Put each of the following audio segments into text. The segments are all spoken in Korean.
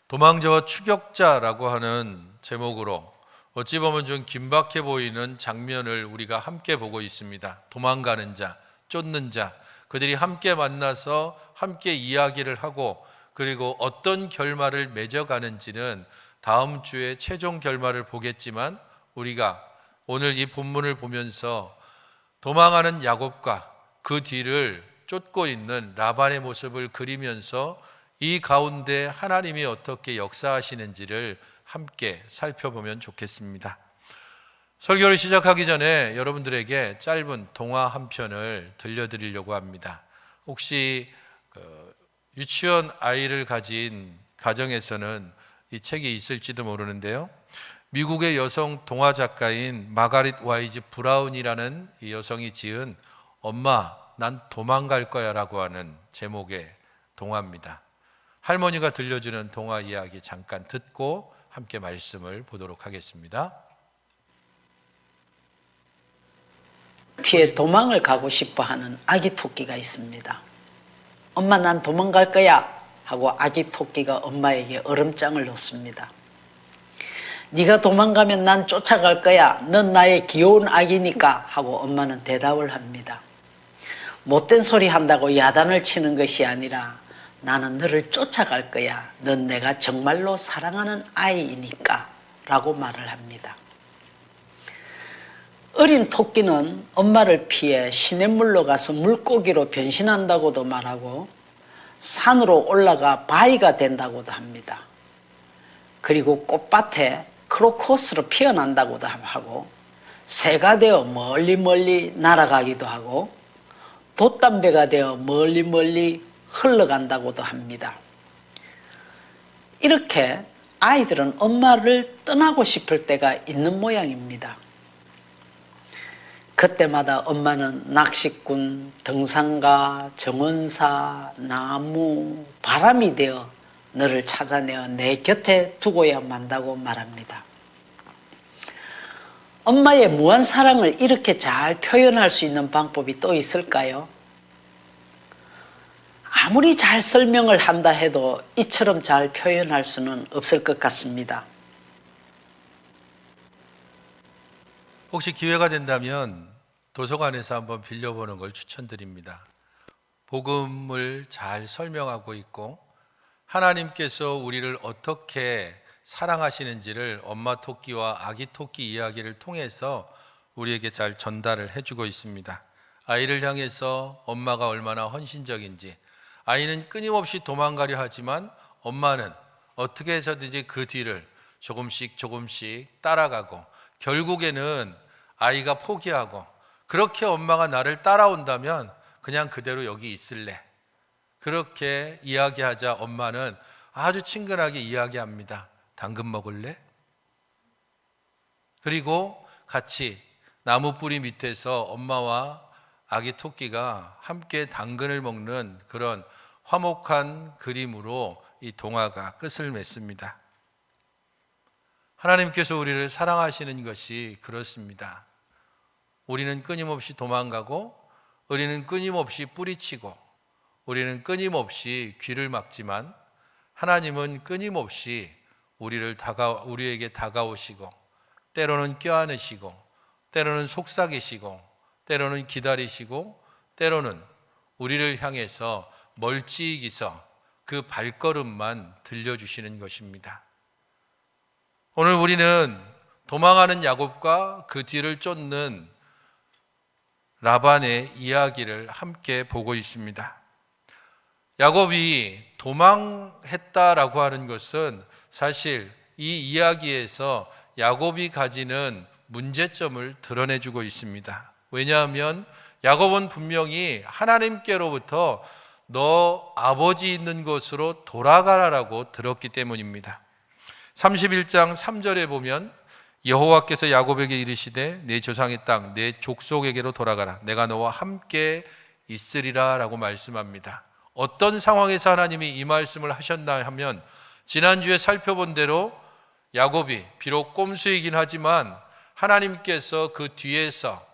도망자와 추격자라고 하는 제목으로 어찌 보면 좀 긴박해 보이는 장면을 우리가 함께 보고 있습니다. 도망가는 자, 쫓는 자, 그들이 함께 만나서 함께 이야기를 하고 그리고 어떤 결말을 맺어가는지는 다음 주에 최종 결말을 보겠지만, 우리가 오늘 이 본문을 보면서 도망하는 야곱과 그 뒤를 쫓고 있는 라반의 모습을 그리면서 이 가운데 하나님이 어떻게 역사하시는지를 함께 살펴보면 좋겠습니다. 설교를 시작하기 전에 여러분들에게 짧은 동화 한 편을 들려드리려고 합니다. 혹시 유치원 아이를 가진 가정에서는 이 책이 있을지도 모르는데요, 미국의 여성 동화 작가인 마가릿 와이즈 브라운이라는 이 여성이 지은 엄마 난 도망갈 거야 라고 하는 제목의 동화입니다. 할머니가 들려주는 동화 이야기 잠깐 듣고 함께 말씀을 보도록 하겠습니다. 피해 도망을 가고 싶어 하는 아기 토끼가 있습니다. 엄마 난 도망갈 거야 하고 아기 토끼가 엄마에게 얼음장을 놓습니다. 네가 도망가면 난 쫓아갈 거야. 넌 나의 귀여운 아기니까 하고 엄마는 대답을 합니다. 못된 소리 한다고 야단을 치는 것이 아니라 나는 너를 쫓아갈 거야. 넌 내가 정말로 사랑하는 아이이니까 라고 말을 합니다. 어린 토끼는 엄마를 피해 시냇물로 가서 물고기로 변신한다고도 말하고 산으로 올라가 바위가 된다고도 합니다. 그리고 꽃밭에 크로커스로 피어난다고도 하고 새가 되어 멀리 날아가기도 하고 돛담배가 되어 멀리 흘러간다고도 합니다. 이렇게 아이들은 엄마를 떠나고 싶을 때가 있는 모양입니다. 그때마다 엄마는 낚시꾼, 등산가, 정원사, 나무, 바람이 되어 너를 찾아내어 내 곁에 두고야 만다고 말합니다. 엄마의 무한 사랑을 이렇게 잘 표현할 수 있는 방법이 또 있을까요? 아무리 잘 설명을 한다 해도 이처럼 잘 표현할 수는 없을 것 같습니다. 혹시 기회가 된다면 도서관에서 한번 빌려보는 걸 추천드립니다. 복음을 잘 설명하고 있고 하나님께서 우리를 어떻게 사랑하시는지를 엄마 토끼와 아기 토끼 이야기를 통해서 우리에게 잘 전달을 해주고 있습니다. 아이를 향해서 엄마가 얼마나 헌신적인지, 아이는 끊임없이 도망가려 하지만 엄마는 어떻게 해서든지 그 뒤를 조금씩 따라가고 결국에는 아이가 포기하고, 그렇게 엄마가 나를 따라온다면 그냥 그대로 여기 있을래, 그렇게 이야기하자 엄마는 아주 친근하게 이야기합니다. 당근 먹을래? 그리고 같이 나무 뿌리 밑에서 엄마와 아기 토끼가 함께 당근을 먹는 그런 화목한 그림으로 이 동화가 끝을 맺습니다. 하나님께서 우리를 사랑하시는 것이 그렇습니다. 우리는 끊임없이 도망가고, 우리는 끊임없이 뿌리치고, 우리는 끊임없이 귀를 막지만 하나님은 끊임없이 우리에게 다가오시고, 때로는 껴안으시고, 때로는 속삭이시고, 때로는 기다리시고, 때로는 우리를 향해서 멀찍이서 그 발걸음만 들려주시는 것입니다. 오늘 우리는 도망하는 야곱과 그 뒤를 쫓는 라반의 이야기를 함께 보고 있습니다. 야곱이 도망했다라고 하는 것은 사실 이 이야기에서 야곱이 가지는 문제점을 드러내주고 있습니다. 왜냐하면 야곱은 분명히 하나님께로부터 너 아버지 있는 곳으로 돌아가라라고 들었기 때문입니다. 31장 3절에 보면 여호와께서 야곱에게 이르시되 내 조상의 땅 내 족속에게로 돌아가라, 내가 너와 함께 있으리라 라고 말씀합니다. 어떤 상황에서 하나님이 이 말씀을 하셨나 하면, 지난주에 살펴본 대로 야곱이 비록 꼼수이긴 하지만 하나님께서 그 뒤에서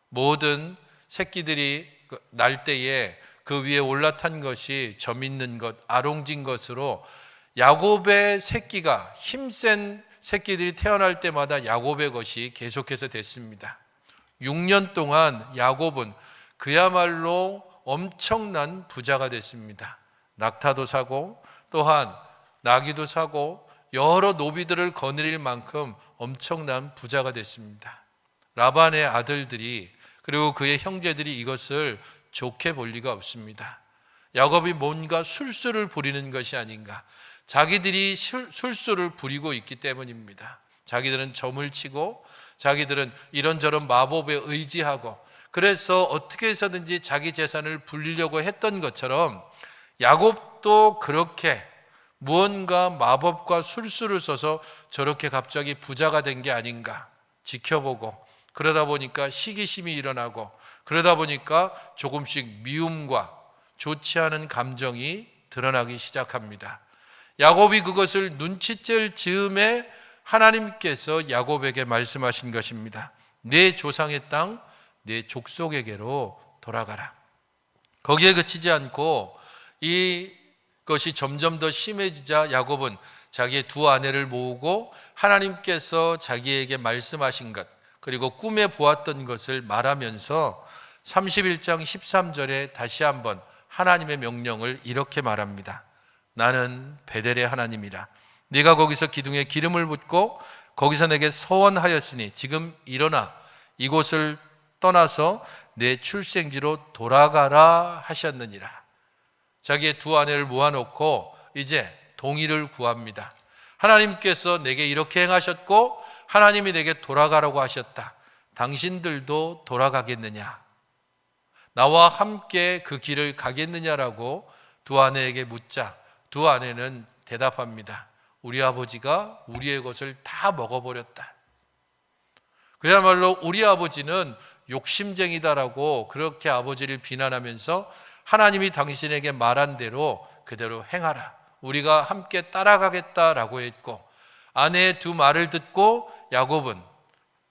모든 새끼들이 날 때에 그 위에 올라탄 것이 점 있는 것, 아롱진 것으로 야곱의 새끼가, 힘센 새끼들이 태어날 때마다 야곱의 것이 계속해서 됐습니다. 6년 동안 야곱은 그야말로 엄청난 부자가 됐습니다. 낙타도 사고 또한 나귀도 사고 여러 노비들을 거느릴 만큼 엄청난 부자가 됐습니다. 라반의 아들들이 그리고 그의 형제들이 이것을 좋게 볼 리가 없습니다. 야곱이 뭔가 술수를 부리는 것이 아닌가. 자기들이 술수를 부리고 있기 때문입니다. 자기들은 점을 치고 자기들은 이런저런 마법에 의지하고 그래서 어떻게 해서든지 자기 재산을 불리려고 했던 것처럼 야곱도 그렇게 무언가 마법과 술수를 써서 저렇게 갑자기 부자가 된 게 아닌가 지켜보고 그러다 보니까 시기심이 일어나고 그러다 보니까 조금씩 미움과 좋지 않은 감정이 드러나기 시작합니다. 야곱이 그것을 눈치챌 즈음에 하나님께서 야곱에게 말씀하신 것입니다. 내 조상의 땅, 내 족속에게로 돌아가라. 거기에 그치지 않고 이것이 점점 더 심해지자 야곱은 자기의 두 아내를 모으고 하나님께서 자기에게 말씀하신 것 그리고 꿈에 보았던 것을 말하면서 31장 13절에 다시 한번 하나님의 명령을 이렇게 말합니다. 나는 베델의 하나님이라. 네가 거기서 기둥에 기름을 붓고 거기서 내게 서원하였으니 지금 일어나 이곳을 떠나서 내 출생지로 돌아가라 하셨느니라. 자기의 두 아내를 모아놓고 이제 동의를 구합니다. 하나님께서 내게 이렇게 행하셨고 하나님이 내게 돌아가라고 하셨다. 당신들도 돌아가겠느냐? 나와 함께 그 길을 가겠느냐라고 두 아내에게 묻자 두 아내는 대답합니다. 우리 아버지가 우리의 것을 다 먹어버렸다. 그야말로 우리 아버지는 욕심쟁이다라고 그렇게 아버지를 비난하면서 하나님이 당신에게 말한 대로 그대로 행하라. 우리가 함께 따라가겠다라고 했고 아내의 두 말을 듣고 야곱은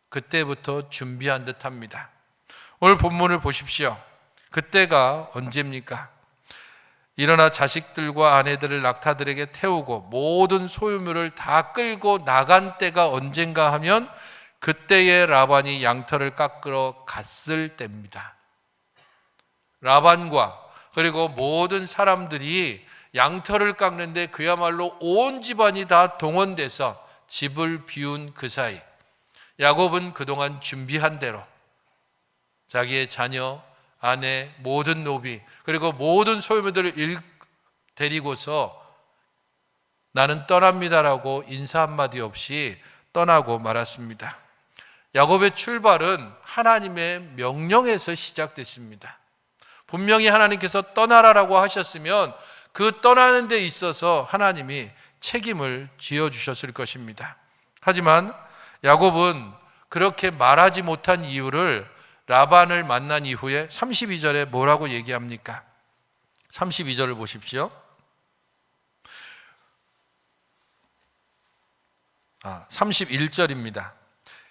그때부터 준비한 듯합니다. 오늘 본문을 보십시오. 그때가 언제입니까? 일어나 자식들과 아내들을 낙타들에게 태우고 모든 소유물을 다 끌고 나간 때가 언젠가 하면 그때에 라반이 양털을 깎으러 갔을 때입니다. 라반과 그리고 모든 사람들이 양털을 깎는데 그야말로 온 집안이 다 동원돼서 집을 비운 그 사이 야곱은 그동안 준비한 대로 자기의 자녀, 아내, 모든 노비 그리고 모든 소유물들을 데리고서 나는 떠납니다라고 인사 한마디 없이 떠나고 말았습니다. 야곱의 출발은 하나님의 명령에서 시작됐습니다. 분명히 하나님께서 떠나라라고 하셨으면 그 떠나는 데 있어서 하나님이 책임을 지어주셨을 것입니다. 하지만 야곱은 그렇게 말하지 못한 이유를 라반을 만난 이후에 32절에 뭐라고 얘기합니까? 32절을 보십시오. 31절입니다.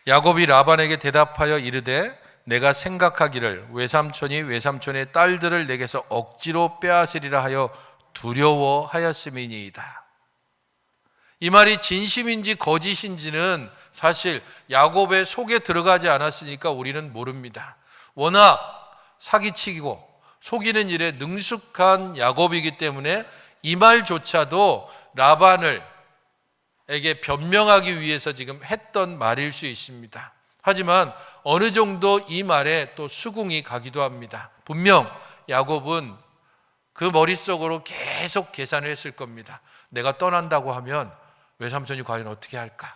야곱이 라반에게 대답하여 이르되 내가 생각하기를 외삼촌이 외삼촌의 딸들을 내게서 억지로 빼앗으리라 하여 두려워하였음이니이다. 이 말이 진심인지 거짓인지는 사실 야곱의 속에 들어가지 않았으니까 우리는 모릅니다. 워낙 사기치고 속이는 일에 능숙한 야곱이기 때문에 이 말조차도 라반에게 변명하기 위해서 지금 했던 말일 수 있습니다. 하지만 어느 정도 이 말에 또 수긍이 가기도 합니다. 분명 야곱은 그 머릿속으로 계속 계산을 했을 겁니다. 내가 떠난다고 하면 외삼촌이 과연 어떻게 할까?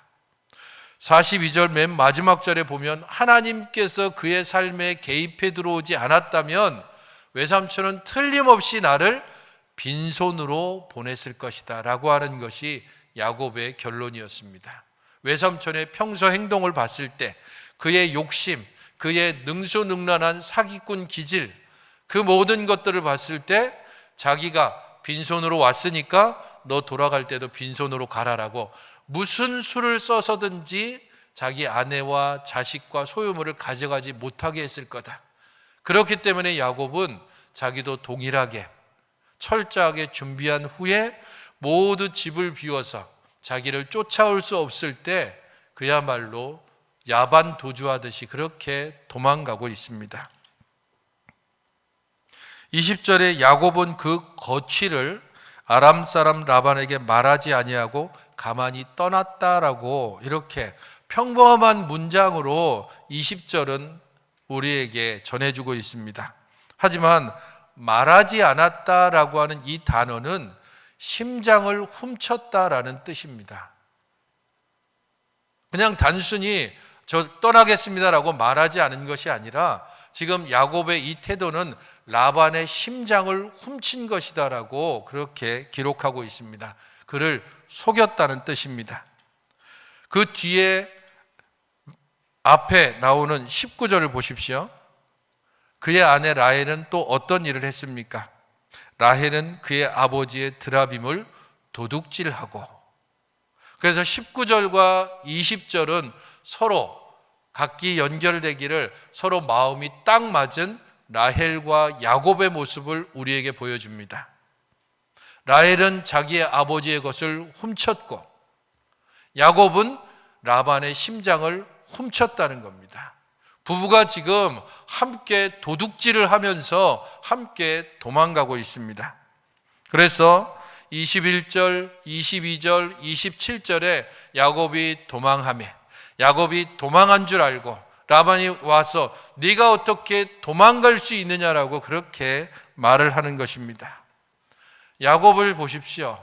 42절 맨 마지막 절에 보면 하나님께서 그의 삶에 개입해 들어오지 않았다면 외삼촌은 틀림없이 나를 빈손으로 보냈을 것이다 라고 하는 것이 야곱의 결론이었습니다. 외삼촌의 평소 행동을 봤을 때 그의 욕심, 그의 능수능란한 사기꾼 기질 그 모든 것들을 봤을 때 자기가 빈손으로 왔으니까 너 돌아갈 때도 빈손으로 가라라고 무슨 수를 써서든지 자기 아내와 자식과 소유물을 가져가지 못하게 했을 거다. 그렇기 때문에 야곱은 자기도 동일하게 철저하게 준비한 후에 모두 집을 비워서 자기를 쫓아올 수 없을 때 그야말로 야반 도주하듯이 그렇게 도망가고 있습니다. 20절에 야곱은 그 거취를 아람 사람 라반에게 말하지 아니하고 가만히 떠났다라고 이렇게 평범한 문장으로 20절은 우리에게 전해주고 있습니다. 하지만 말하지 않았다라고 하는 이 단어는 심장을 훔쳤다라는 뜻입니다. 그냥 단순히 저 떠나겠습니다라고 말하지 않은 것이 아니라 지금 야곱의 이 태도는 라반의 심장을 훔친 것이다라고 그렇게 기록하고 있습니다. 그를 속였다는 뜻입니다. 그 뒤에 앞에 나오는 19절을 보십시오. 그의 아내 라헬은 또 어떤 일을 했습니까? 라헬은 그의 아버지의 드라빔을 도둑질하고, 그래서 19절과 20절은 서로 각기 연결되기를 서로 마음이 딱 맞은 라헬과 야곱의 모습을 우리에게 보여줍니다. 라헬은 자기의 아버지의 것을 훔쳤고 야곱은 라반의 심장을 훔쳤다는 겁니다. 부부가 지금 함께 도둑질을 하면서 함께 도망가고 있습니다. 그래서 21절, 22절, 27절에 야곱이 도망하며 야곱이 도망한 줄 알고 라반이 와서 네가 어떻게 도망갈 수 있느냐라고 그렇게 말을 하는 것입니다. 야곱을 보십시오.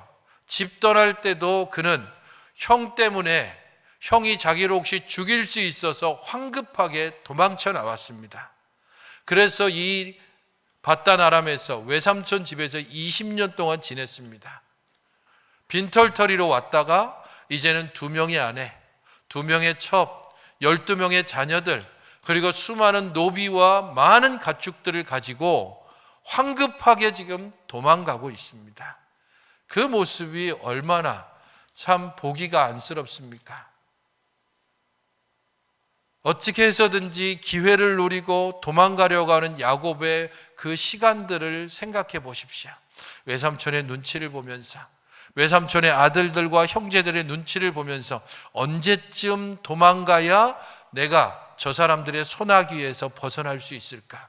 집 떠날 때도 그는 형 때문에 형이 자기를 혹시 죽일 수 있어서 황급하게 도망쳐 나왔습니다. 그래서 이 바단 아람에서 외삼촌 집에서 20년 동안 지냈습니다. 빈털터리로 왔다가 이제는 2명의 아내, 2명의 첩, 12명의 자녀들, 그리고 수많은 노비와 많은 가축들을 가지고 황급하게 지금 도망가고 있습니다. 그 모습이 얼마나 참 보기가 안쓰럽습니까? 어떻게 해서든지 기회를 노리고 도망가려고 하는 야곱의 그 시간들을 생각해 보십시오. 외삼촌의 눈치를 보면서, 외삼촌의 아들들과 형제들의 눈치를 보면서 언제쯤 도망가야 내가 저 사람들의 소나기에서 벗어날 수 있을까?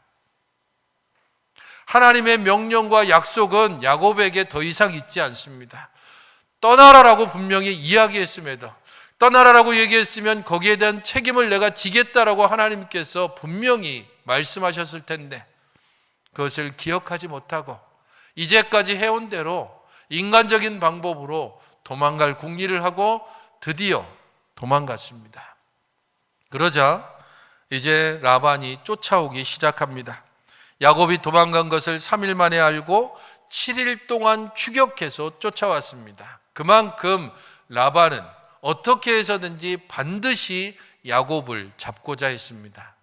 하나님의 명령과 약속은 야곱에게 더 이상 있지 않습니다. 떠나라라고 분명히 이야기했음에도, 떠나라라고 얘기했으면 거기에 대한 책임을 내가 지겠다라고 하나님께서 분명히 말씀하셨을 텐데 그것을 기억하지 못하고 이제까지 해온 대로 인간적인 방법으로 도망갈 궁리를 하고 드디어 도망갔습니다. 그러자 이제 라반이 쫓아오기 시작합니다. 야곱이 도망간 것을 3일 만에 알고 7일 동안 추격해서 쫓아왔습니다. 그만큼 라반은 어떻게 해서든지 반드시 야곱을 잡고자 했습니다.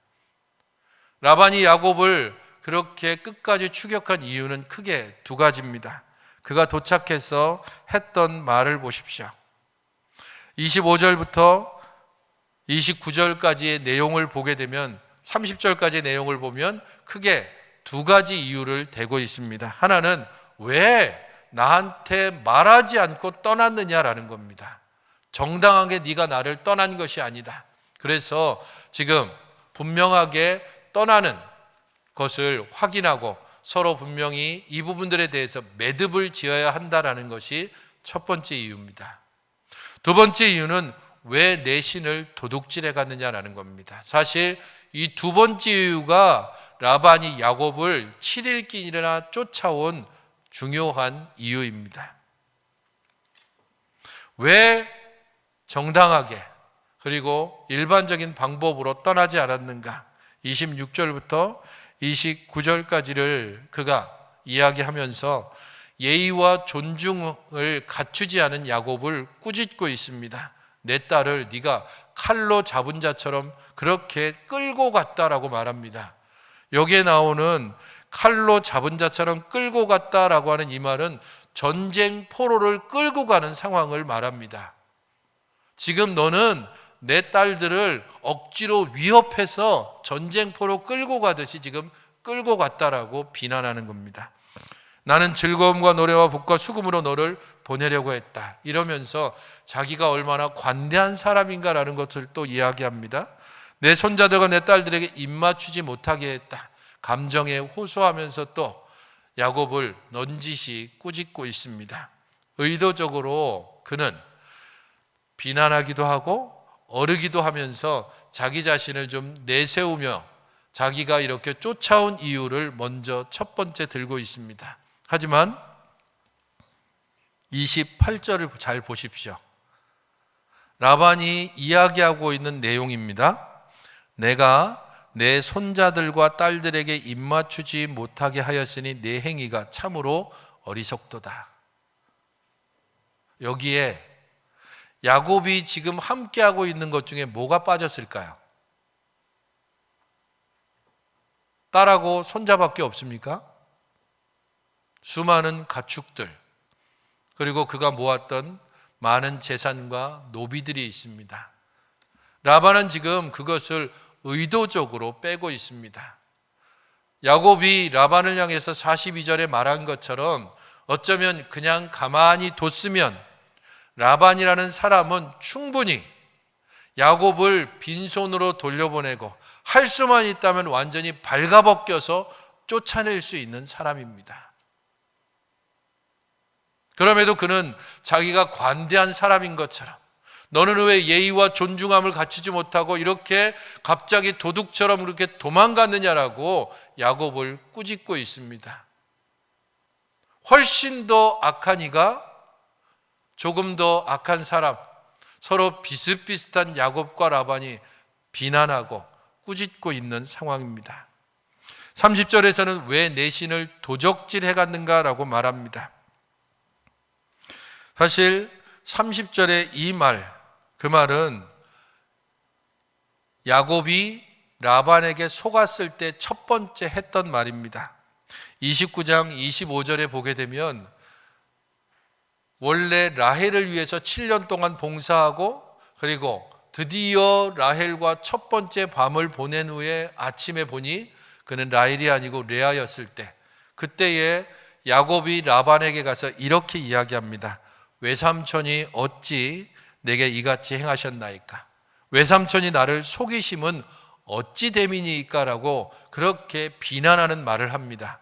라반이 야곱을 그렇게 끝까지 추격한 이유는 크게 2가지입니다. 그가 도착해서 했던 말을 보십시오. 25절부터 29절까지의 내용을 보게 되면, 30절까지의 내용을 보면 크게 2가지 이유를 대고 있습니다. 하나는 왜 나한테 말하지 않고 떠났느냐라는 겁니다. 정당하게 네가 나를 떠난 것이 아니다. 그래서 지금 분명하게 떠나는 것을 확인하고 서로 분명히 이 부분들에 대해서 매듭을 지어야 한다라는 것이 첫 번째 이유입니다. 2번째 이유는 왜 내 신을 도둑질해 갔느냐라는 겁니다. 사실 이 2번째 이유가 라반이 야곱을 7일길이나 쫓아온 중요한 이유입니다. 왜 정당하게 그리고 일반적인 방법으로 떠나지 않았는가? 26절부터 29절까지를 그가 이야기하면서 예의와 존중을 갖추지 않은 야곱을 꾸짖고 있습니다. 내 딸을 네가 칼로 잡은 자처럼 그렇게 끌고 갔다라고 말합니다. 여기에 나오는 칼로 잡은 자처럼 끌고 갔다라고 하는 이 말은 전쟁 포로를 끌고 가는 상황을 말합니다. 지금 너는 내 딸들을 억지로 위협해서 전쟁포로 끌고 가듯이 지금 끌고 갔다라고 비난하는 겁니다. 나는 즐거움과 노래와 복과 수금으로 너를 보내려고 했다. 이러면서 자기가 얼마나 관대한 사람인가라는 것을 또 이야기합니다. 내 손자들과 내 딸들에게 입맞추지 못하게 했다. 감정에 호소하면서 또 야곱을 넌지시 꾸짖고 있습니다. 의도적으로 그는 비난하기도 하고 어르기도 하면서 자기 자신을 좀 내세우며 자기가 이렇게 쫓아온 이유를 먼저 첫 번째 들고 있습니다. 하지만 28절을 잘 보십시오. 라반이 이야기하고 있는 내용입니다. 내가 내 손자들과 딸들에게 입맞추지 못하게 하였으니 내 행위가 참으로 어리석도다. 여기에 야곱이 지금 함께하고 있는 것 중에 뭐가 빠졌을까요? 딸하고 손자밖에 없습니까? 수많은 가축들, 그리고 그가 모았던 많은 재산과 노비들이 있습니다. 라반은 지금 그것을 의도적으로 빼고 있습니다. 야곱이 라반을 향해서 42절에 말한 것처럼 어쩌면 그냥 가만히 뒀으면 라반이라는 사람은 충분히 야곱을 빈손으로 돌려보내고 할 수만 있다면 완전히 발가벗겨서 쫓아낼 수 있는 사람입니다. 그럼에도 그는 자기가 관대한 사람인 것처럼 너는 왜 예의와 존중함을 갖추지 못하고 이렇게 갑자기 도둑처럼 그렇게 도망갔느냐라고 야곱을 꾸짖고 있습니다. 훨씬 더 악한 이가 조금 더 악한 사람, 서로 비슷비슷한 야곱과 라반이 비난하고 꾸짖고 있는 상황입니다. 30절에서는 왜 내 신을 도적질해 갔는가라고 말합니다. 사실 30절의 이 말, 그 말은 야곱이 라반에게 속았을 때 첫 번째 했던 말입니다. 29장 25절에 보게 되면 원래 라헬을 위해서 7년 동안 봉사하고 그리고 드디어 라헬과 첫 번째 밤을 보낸 후에 아침에 보니 그는 라헬이 아니고 레아였을 때, 그때에 야곱이 라반에게 가서 이렇게 이야기합니다. 외삼촌이 어찌 내게 이같이 행하셨나이까? 외삼촌이 나를 속이심은 어찌 됨이니까? 라고 그렇게 비난하는 말을 합니다.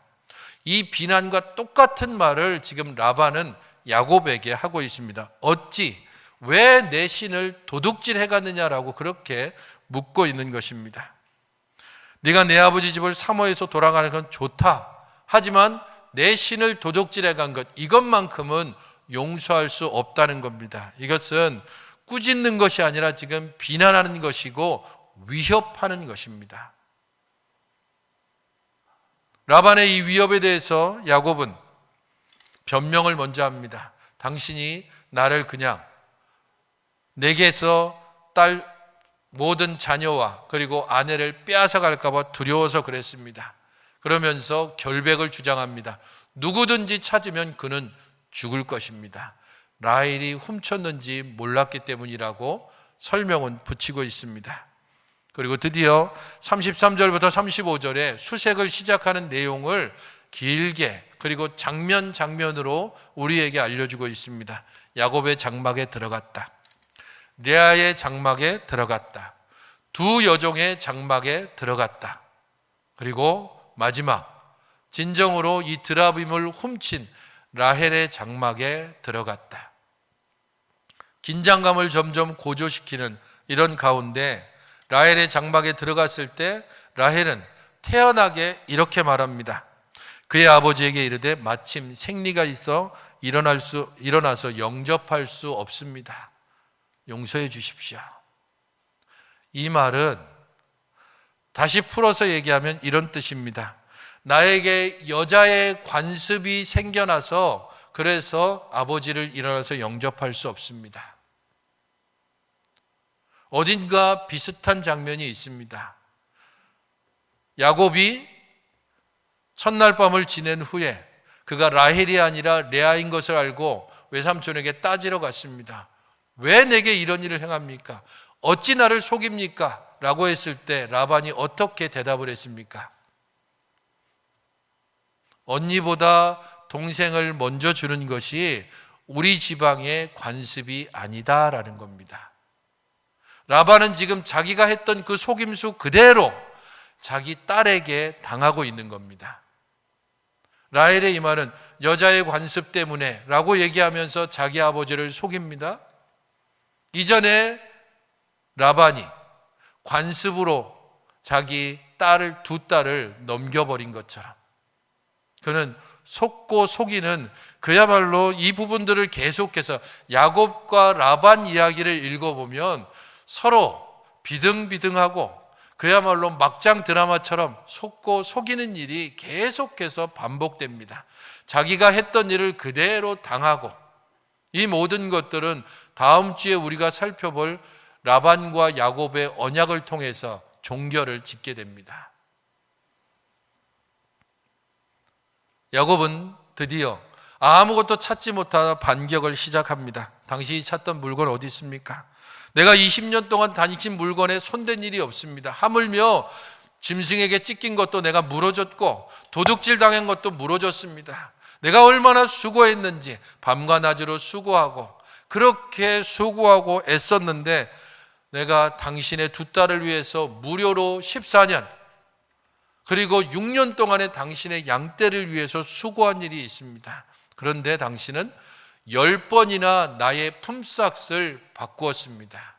이 비난과 똑같은 말을 지금 라반은 야곱에게 하고 있습니다. 어찌, 왜 내 신을 도둑질해 갔느냐라고 그렇게 묻고 있는 것입니다. 네가 내 아버지 집을 사모해서 돌아가는 건 좋다. 하지만 내 신을 도둑질해 간 것, 이것만큼은 용서할 수 없다는 겁니다. 이것은 꾸짖는 것이 아니라 지금 비난하는 것이고 위협하는 것입니다. 라반의 이 위협에 대해서 야곱은 변명을 먼저 합니다. 당신이 나를 그냥 내게서 딸 모든 자녀와 그리고 아내를 빼앗아 갈까 봐 두려워서 그랬습니다. 그러면서 결백을 주장합니다. 누구든지 찾으면 그는 죽을 것입니다. 라헬이 훔쳤는지 몰랐기 때문이라고 설명은 붙이고 있습니다. 그리고 드디어 33절부터 35절에 수색을 시작하는 내용을 길게 그리고 장면으로 우리에게 알려주고 있습니다. 야곱의 장막에 들어갔다. 레아의 장막에 들어갔다. 두 여종의 장막에 들어갔다. 그리고 마지막 진정으로 이 드라빔을 훔친 라헬의 장막에 들어갔다. 긴장감을 점점 고조시키는 이런 가운데 라헬의 장막에 들어갔을 때 라헬은 태연하게 이렇게 말합니다. 그의 아버지에게 이르되 마침 생리가 있어 일어나서 영접할 수 없습니다. 용서해 주십시오. 이 말은 다시 풀어서 얘기하면 이런 뜻입니다. 나에게 여자의 관습이 생겨나서 그래서 아버지를 일어나서 영접할 수 없습니다. 어딘가 비슷한 장면이 있습니다. 야곱이 첫날 밤을 지낸 후에 그가 라헬이 아니라 레아인 것을 알고 외삼촌에게 따지러 갔습니다. 왜 내게 이런 일을 행합니까? 어찌 나를 속입니까? 라고 했을 때 라반이 어떻게 대답을 했습니까? 언니보다 동생을 먼저 주는 것이 우리 지방의 관습이 아니다라는 겁니다. 라반은 지금 자기가 했던 그 속임수 그대로 자기 딸에게 당하고 있는 겁니다. 라헬의 이 말은 여자의 관습 때문에 라고 얘기하면서 자기 아버지를 속입니다. 이전에 라반이 관습으로 자기 딸을, 두 딸을 넘겨버린 것처럼 그는 속고 속이는, 그야말로 이 부분들을 계속해서 야곱과 라반 이야기를 읽어보면 서로 비등비등하고 그야말로 막장 드라마처럼 속고 속이는 일이 계속해서 반복됩니다. 자기가 했던 일을 그대로 당하고, 이 모든 것들은 다음 주에 우리가 살펴볼 라반과 야곱의 언약을 통해서 종결을 짓게 됩니다. 야곱은 드디어 아무것도 찾지 못하다 반격을 시작합니다. 당신이 찾던 물건 어디 있습니까? 내가 20년 동안 다니친 물건에 손댄 일이 없습니다. 하물며 짐승에게 찢긴 것도 내가 물어줬고 도둑질 당한 것도 물어줬습니다. 내가 얼마나 수고했는지 밤과 낮으로 수고하고 그렇게 수고하고 애썼는데 내가 당신의 두 딸을 위해서 무료로 14년 그리고 6년 동안에 당신의 양떼를 위해서 수고한 일이 있습니다. 그런데 당신은 10번이나 나의 품삯을 바꾸었습니다.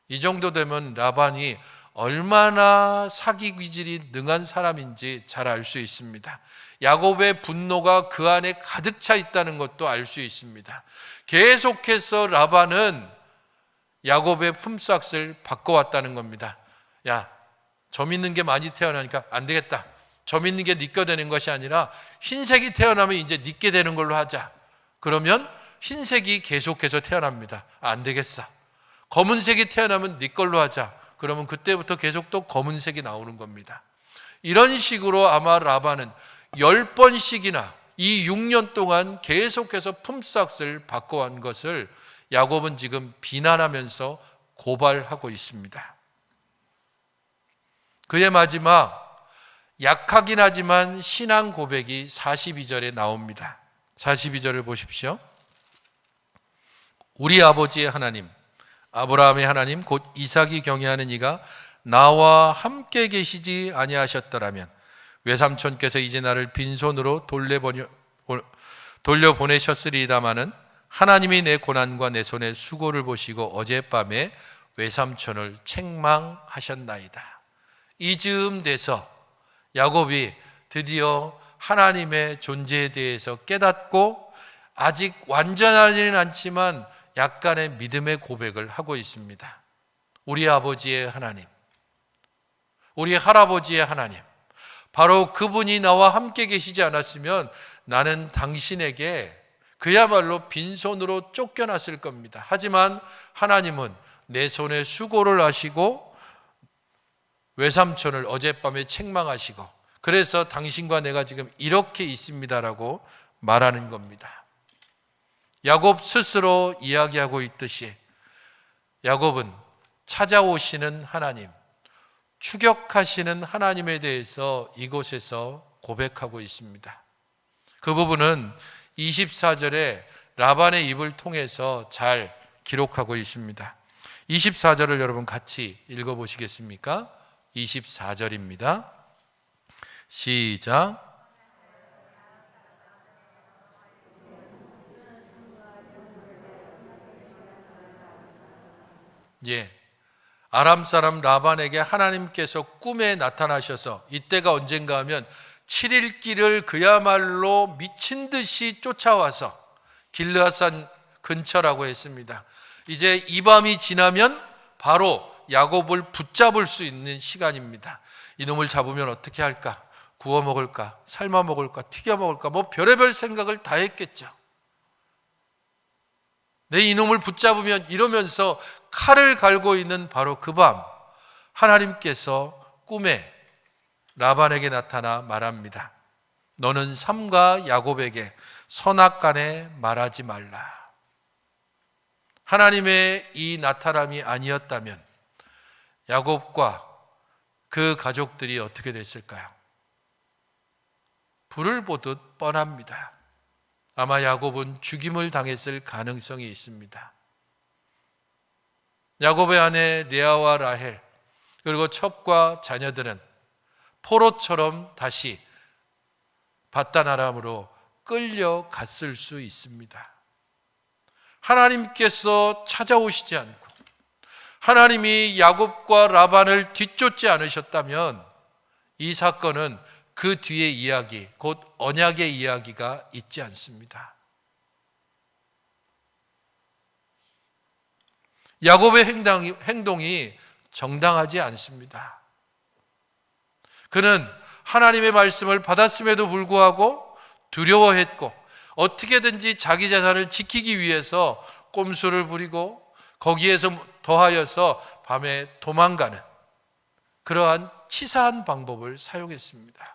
이 정도 되면 라반이 얼마나 사기 기질이 능한 사람인지 잘 알 수 있습니다. 야곱의 분노가 그 안에 가득 차 있다는 것도 알 수 있습니다. 계속해서 라반은 야곱의 품삯을 바꿔왔다는 겁니다. 야, 점 있는 게 많이 태어나니까 안 되겠다. 점 있는 게 네 거 되는 것이 아니라 흰색이 태어나면 이제 네 게 되는 걸로 하자. 그러면 흰색이 계속해서 태어납니다. 안 되겠어. 검은색이 태어나면 네 걸로 하자. 그러면 그때부터 계속 또 검은색이 나오는 겁니다. 이런 식으로 아마 라반은 10번씩이나 이 6년 동안 계속해서 품삯을 바꿔온 것을 야곱은 지금 비난하면서 고발하고 있습니다. 그의 마지막 약하긴 하지만 신앙 고백이 42절에 나옵니다. 42절을 보십시오. 우리 아버지의 하나님, 아브라함의 하나님 곧 이삭이 경외하는 이가 나와 함께 계시지 아니하셨더라면 외삼촌께서 이제 나를 빈손으로 돌려보내셨으리다마는 하나님이 내 고난과 내 손의 수고를 보시고 어젯밤에 외삼촌을 책망하셨나이다. 이 즈음 돼서 야곱이 드디어 하나님의 존재에 대해서 깨닫고 아직 완전하지는 않지만 약간의 믿음의 고백을 하고 있습니다. 우리 아버지의 하나님, 우리 할아버지의 하나님, 바로 그분이 나와 함께 계시지 않았으면 나는 당신에게 그야말로 빈손으로 쫓겨났을 겁니다. 하지만 하나님은 내 손에 수고를 하시고 외삼촌을 어젯밤에 책망하시고 그래서 당신과 내가 지금 이렇게 있습니다라고 말하는 겁니다. 야곱 스스로 이야기하고 있듯이 야곱은 찾아오시는 하나님, 추격하시는 하나님에 대해서 이곳에서 고백하고 있습니다. 그 부분은 24절에 라반의 입을 통해서 잘 기록하고 있습니다. 24절을 여러분 같이 읽어보시겠습니까? 24절입니다. 시작. 아람 사람 라반에게 하나님께서 꿈에 나타나셔서 이때가 언젠가 하면 7일 길을 그야말로 미친 듯이 쫓아와서 길르앗산 근처라고 했습니다. 이제 이 밤이 지나면 바로 야곱을 붙잡을 수 있는 시간입니다. 이놈을 잡으면 어떻게 할까? 구워 먹을까? 삶아 먹을까? 튀겨 먹을까? 뭐 별의별 생각을 다 했겠죠. 내 이놈을 붙잡으면 이러면서 칼을 갈고 있는 바로 그 밤 하나님께서 꿈에 라반에게 나타나 말합니다. 너는 삼가 야곱에게 선악간에 말하지 말라. 하나님의 이 나타남이 아니었다면 야곱과 그 가족들이 어떻게 됐을까요? 불을 보듯 뻔합니다. 아마 야곱은 죽임을 당했을 가능성이 있습니다. 야곱의 아내 레아와 라헬 그리고 첩과 자녀들은 포로처럼 다시 밧단 아람으로 끌려갔을 수 있습니다. 하나님께서 찾아오시지 않고 하나님이 야곱과 라반을 뒤쫓지 않으셨다면 이 사건은 그 뒤의 이야기, 곧 언약의 이야기가 있지 않습니다. 야곱의 행동이 정당하지 않습니다. 그는 하나님의 말씀을 받았음에도 불구하고 두려워했고 어떻게든지 자기 재산을 지키기 위해서 꼼수를 부리고 거기에서 더하여서 밤에 도망가는 그러한 치사한 방법을 사용했습니다.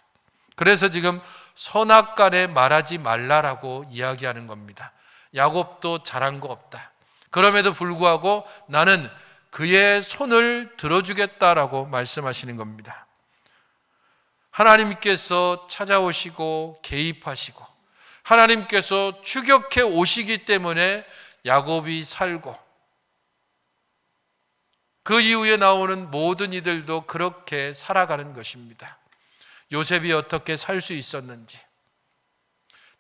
그래서 지금 선악간에 말하지 말라라고 이야기하는 겁니다. 야곱도 잘한 거 없다. 그럼에도 불구하고 나는 그의 손을 들어주겠다라고 말씀하시는 겁니다. 하나님께서 찾아오시고 개입하시고 하나님께서 추격해 오시기 때문에 야곱이 살고 그 이후에 나오는 모든 이들도 그렇게 살아가는 것입니다. 요셉이 어떻게 살 수 있었는지,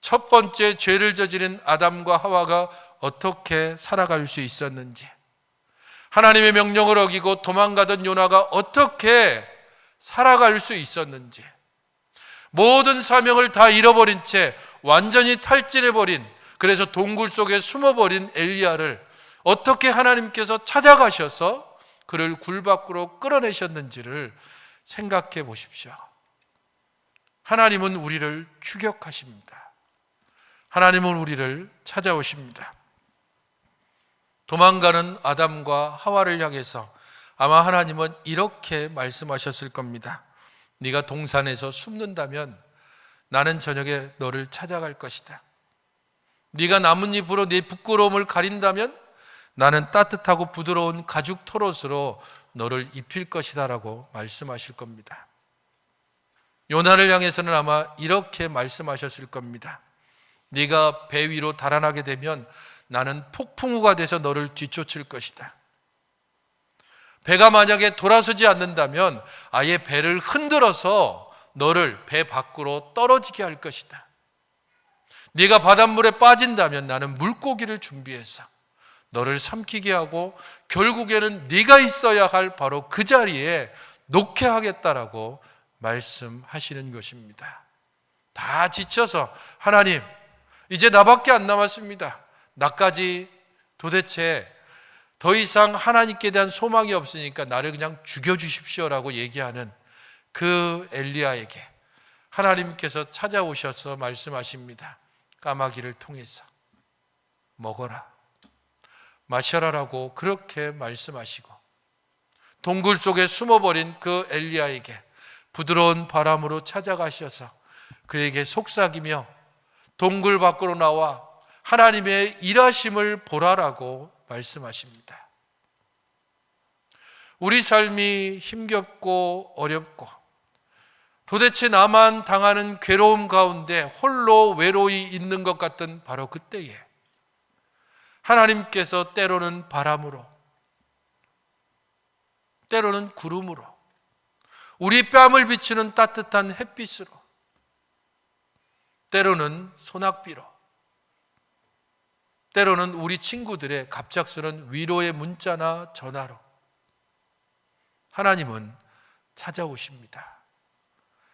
첫 번째 죄를 저지른 아담과 하와가 어떻게 살아갈 수 있었는지, 하나님의 명령을 어기고 도망가던 요나가 어떻게 살아갈 수 있었는지, 모든 사명을 다 잃어버린 채 완전히 탈진해버린, 그래서 동굴 속에 숨어버린 엘리야를 어떻게 하나님께서 찾아가셔서 그를 굴 밖으로 끌어내셨는지를 생각해 보십시오. 하나님은 우리를 추격하십니다. 하나님은 우리를 찾아오십니다. 도망가는 아담과 하와를 향해서 아마 하나님은 이렇게 말씀하셨을 겁니다. 네가 동산에서 숨는다면 나는 저녁에 너를 찾아갈 것이다. 네가 나뭇잎으로 네 부끄러움을 가린다면 나는 따뜻하고 부드러운 가죽 털옷으로 너를 입힐 것이다 라고 말씀하실 겁니다. 요나를 향해서는 아마 이렇게 말씀하셨을 겁니다. 네가 배 위로 달아나게 되면 나는 폭풍우가 돼서 너를 뒤쫓을 것이다. 배가 만약에 돌아서지 않는다면 아예 배를 흔들어서 너를 배 밖으로 떨어지게 할 것이다. 네가 바닷물에 빠진다면 나는 물고기를 준비해서 너를 삼키게 하고 결국에는 네가 있어야 할 바로 그 자리에 놓게 하겠다라고 말씀하시는 것입니다. 다 지쳐서 하나님 이제 나밖에 안 남았습니다. 나까지 도대체 더 이상 하나님께 대한 소망이 없으니까 나를 그냥 죽여주십시오라고 얘기하는 그 엘리야에게 하나님께서 찾아오셔서 말씀하십니다. 까마귀를 통해서 먹어라, 마셔라라고 그렇게 말씀하시고 동굴 속에 숨어버린 그 엘리야에게 부드러운 바람으로 찾아가셔서 그에게 속삭이며 동굴 밖으로 나와 하나님의 일하심을 보라라고 말씀하십니다. 우리 삶이 힘겹고 어렵고 도대체 나만 당하는 괴로움 가운데 홀로 외로이 있는 것 같던 바로 그때에 하나님께서 때로는 바람으로, 때로는 구름으로, 우리 뺨을 비추는 따뜻한 햇빛으로, 때로는 소낙비로, 때로는 우리 친구들의 갑작스런 위로의 문자나 전화로 하나님은 찾아오십니다.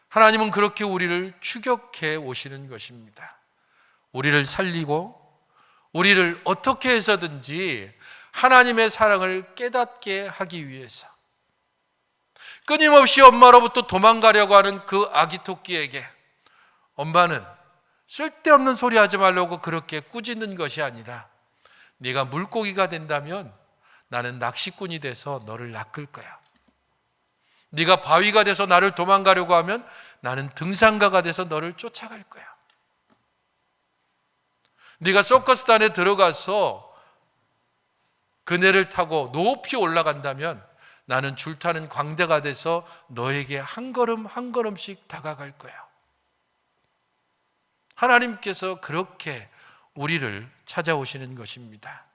하나님은 그렇게 우리를 추격해 오시는 것입니다. 우리를 살리고 우리를 어떻게 해서든지 하나님의 사랑을 깨닫게 하기 위해서 끊임없이 엄마로부터 도망가려고 하는 그 아기 토끼에게 엄마는 쓸데없는 소리 하지 말라고 그렇게 꾸짖는 것이 아니라 네가 물고기가 된다면 나는 낚시꾼이 돼서 너를 낚을 거야. 네가 바위가 돼서 나를 도망가려고 하면 나는 등산가가 돼서 너를 쫓아갈 거야. 네가 서커스단에 들어가서 그네를 타고 높이 올라간다면 나는 줄타는 광대가 돼서 너에게 한 걸음 한 걸음씩 다가갈 거야. 하나님께서 그렇게 우리를 찾아오시는 것입니다.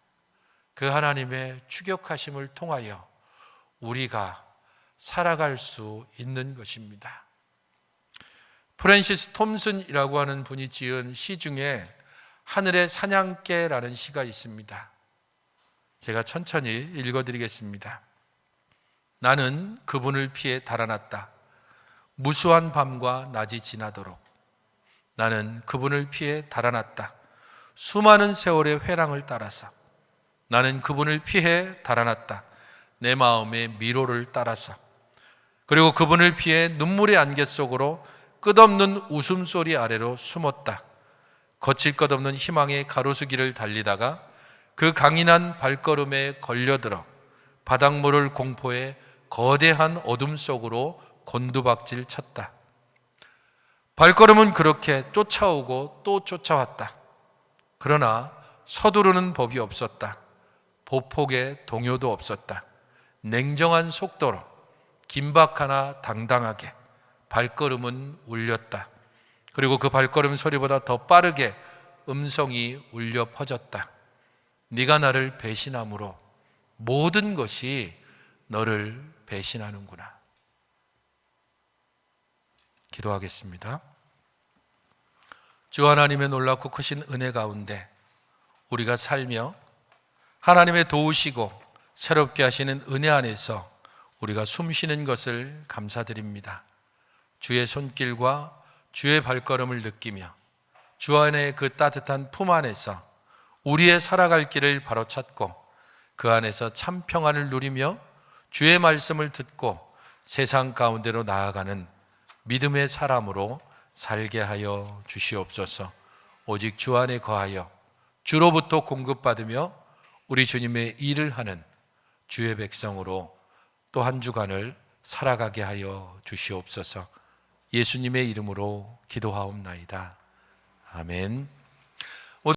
그 하나님의 추격하심을 통하여 우리가 살아갈 수 있는 것입니다. 프랜시스 톰슨이라고 하는 분이 지은 시 중에 하늘의 사냥개라는 시가 있습니다. 제가 천천히 읽어드리겠습니다. 나는 그분을 피해 달아났다. 무수한 밤과 낮이 지나도록 나는 그분을 피해 달아났다. 수많은 세월의 회랑을 따라서 나는 그분을 피해 달아났다. 내 마음의 미로를 따라서 그리고 그분을 피해 눈물의 안개 속으로 끝없는 웃음소리 아래로 숨었다. 거칠 것 없는 희망의 가로수길을 달리다가 그 강인한 발걸음에 걸려들어 바닥모를 공포해 거대한 어둠 속으로 곤두박질 쳤다. 발걸음은 그렇게 쫓아오고 또 쫓아왔다. 그러나 서두르는 법이 없었다. 보폭의 동요도 없었다. 냉정한 속도로 긴박하나 당당하게 발걸음은 울렸다. 그리고 그 발걸음 소리보다 더 빠르게 음성이 울려 퍼졌다. 네가 나를 배신함으로 모든 것이 너를 배신하는구나. 기도하겠습니다. 주 하나님의 놀랍고 크신 은혜 가운데 우리가 살며 하나님의 도우시고 새롭게 하시는 은혜 안에서 우리가 숨쉬는 것을 감사드립니다. 주의 손길과 주의 발걸음을 느끼며 주 안의 그 따뜻한 품 안에서 우리의 살아갈 길을 바로 찾고 그 안에서 참 평안을 누리며 주의 말씀을 듣고 세상 가운데로 나아가는 믿음의 사람으로 살게 하여 주시옵소서. 오직 주 안에 거하여 주로부터 공급받으며 우리 주님의 일을 하는 주의 백성으로 또 한 주간을 살아가게 하여 주시옵소서. 예수님의 이름으로 기도하옵나이다. 아멘.